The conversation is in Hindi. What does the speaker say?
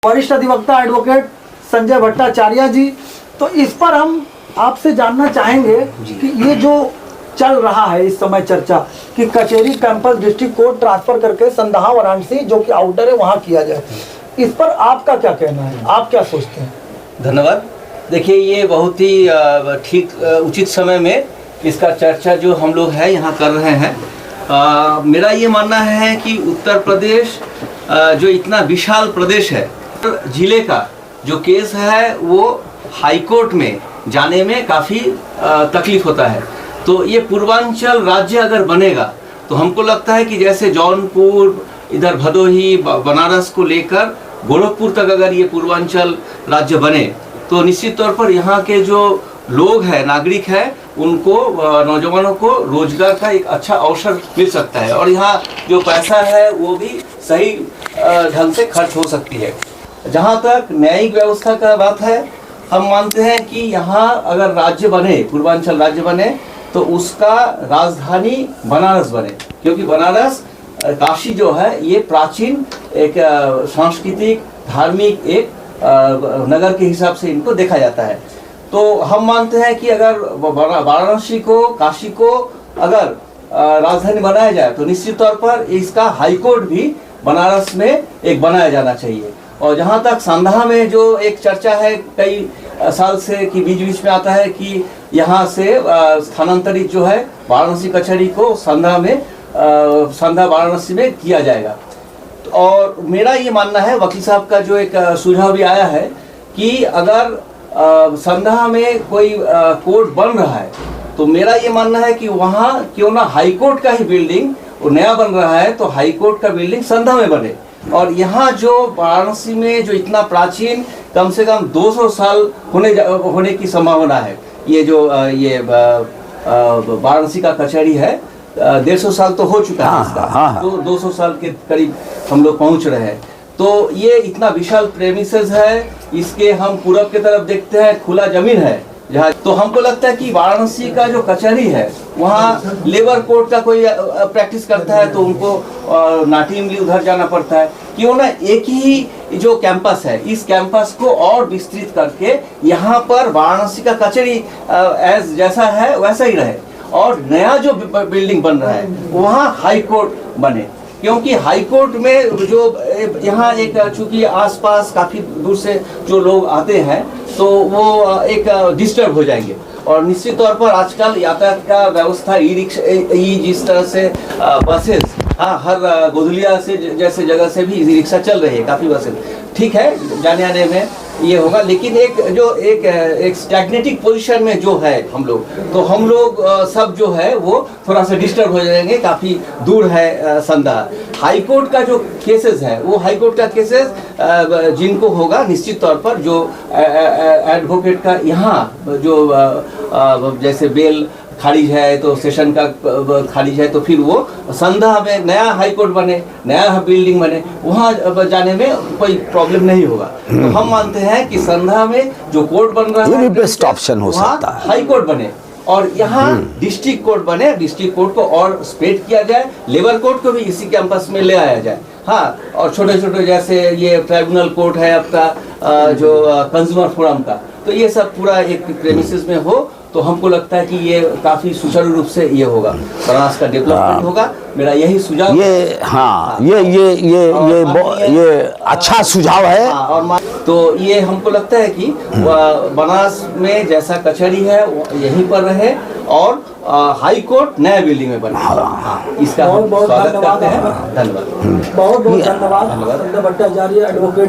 वरिष्ठ अधिवक्ता एडवोकेट संजय भट्टाचार्य जी, तो इस पर हम आपसे जानना चाहेंगे कि ये जो चल रहा है इस समय चर्चा कि कचहरी कैंपस डिस्ट्रिक्ट कोर्ट ट्रांसफर करके संदहा वाराणसी जो कि आउटर है वहाँ किया जाए, इस पर आपका क्या कहना है, आप क्या सोचते हैं? धन्यवाद। देखिए, ये बहुत ही ठीक उचित समय में इसका चर्चा जो हम लोग है यहाँ कर रहे हैं। मेरा ये मानना है कि उत्तर प्रदेश जो इतना विशाल प्रदेश है, जिले का जो केस है वो हाई कोर्ट में जाने में काफ़ी तकलीफ होता है। तो ये पूर्वांचल राज्य अगर बनेगा तो हमको लगता है कि जैसे जौनपुर, इधर भदोही, बनारस को लेकर गोरखपुर तक अगर ये पूर्वांचल राज्य बने तो निश्चित तौर पर यहाँ के जो लोग हैं, नागरिक हैं, उनको, नौजवानों को रोजगार का एक अच्छा अवसर मिल सकता है और यहाँ जो पैसा है वो भी सही ढंग से खर्च हो सकती है। जहाँ तक न्यायिक व्यवस्था का बात है, हम मानते हैं कि यहाँ अगर राज्य बने, पूर्वांचल राज्य बने, तो उसका राजधानी बनारस बने, क्योंकि बनारस, काशी जो है ये प्राचीन एक सांस्कृतिक, धार्मिक एक नगर के हिसाब से इनको देखा जाता है। तो हम मानते हैं कि अगर वाराणसी को, काशी को अगर राजधानी बनाया जाए तो निश्चित तौर पर इसका हाई कोर्ट भी बनारस में एक बनाया जाना चाहिए। और जहाँ तक संदहा में जो एक चर्चा है कई साल से कि बीच बीच में आता है कि यहाँ से स्थानांतरित जो है वाराणसी कचहरी को संदहा वाराणसी में किया जाएगा। और मेरा ये मानना है, वकील साहब का जो एक सुझाव भी आया है कि अगर संदहा में कोई कोर्ट बन रहा है तो मेरा ये मानना है कि वहाँ क्यों ना हाई कोर्ट का ही बिल्डिंग नया बन रहा है तो हाई कोर्ट का बिल्डिंग संदहा में बने। और यहाँ जो वाराणसी में जो इतना प्राचीन, कम से कम 200 साल होने की संभावना है, ये जो ये वाराणसी का कचहरी है, 150 साल तो हो चुका है इसका, तो 200 साल के करीब हम लोग पहुँच रहे हैं। तो ये इतना विशाल प्रेमिसेस है, इसके हम पूरब की तरफ देखते हैं, खुला जमीन है जहाँ, तो हमको लगता है कि वाराणसी का जो कचहरी है वहाँ लेबर कोर्ट का कोई प्रैक्टिस करता है तो उनको नाटिमली उधर जाना पड़ता है। क्यों ना एक ही जो कैंपस है, इस कैंपस को और विस्तृत करके यहाँ पर वाराणसी का कचहरी एज जैसा है वैसा ही रहे और नया जो बिल्डिंग बन रहा है वहाँ हाई कोर्ट बने। क्योंकि हाई कोर्ट में जो यहाँ एक, चूंकि आसपास काफ़ी दूर से जो लोग आते हैं तो वो एक डिस्टर्ब हो जाएंगे। और निश्चित तौर पर आजकल यातायात का व्यवस्था, जिस तरह से बसेस, हाँ, हर गोधुलिया से जैसे जगह से भी ई रिक्शा चल रही है, काफ़ी बसेस, ठीक है, जाने आने में ये होगा। लेकिन एक स्टैग्नेटिक पोजीशन में जो है हम लोग सब जो है वो थोड़ा सा डिस्टर्ब हो जाएंगे, काफ़ी दूर है संदहा। हाई कोर्ट का जो केसेस है वो हाई कोर्ट का केसेस जिनको होगा, निश्चित तौर पर जो एडवोकेट का यहाँ जो जैसे बेल खारिज है तो सेशन का खारिज है तो फिर वो संदहा में नया हाई कोर्ट बने, नया बिल्डिंग बने, वहाँ जाने में कोई प्रॉब्लम नहीं होगा। तो हम मानते हैं कि संदहा में जो कोर्ट बन रहा है बेस्ट ऑप्शन हो सकता है, हाई कोर्ट बने और यहाँ डिस्ट्रिक्ट कोर्ट बने, डिस्ट्रिक्ट कोर्ट को और स्प्रेड किया जाए, लेबर कोर्ट को भी इसी कैंपस में ले आया जाए। हाँ, और छोटे छोटे जैसे ये ट्राइब्यूनल कोर्ट है आपका जो कंज्यूमर फोरम का, तो ये सब पूरा एक प्रेमिसेस में हो तो हमको लगता है कि ये काफी सुचारू रूप से ये होगा, बनारस का डेवलपमेंट होगा। मेरा यही सुझाव ये, हाँ, ये अच्छा सुझाव है। और तो ये हमको लगता है कि बनारस में जैसा कचहरी है यहीं पर रहे और हाई कोर्ट नया बिल्डिंग में बने। इसका बहुत बहुत स्वागत करते हैं। धन्यवाद। बहुत बहुत धन्यवाद संजय भट्टाचार्य एडवोकेट।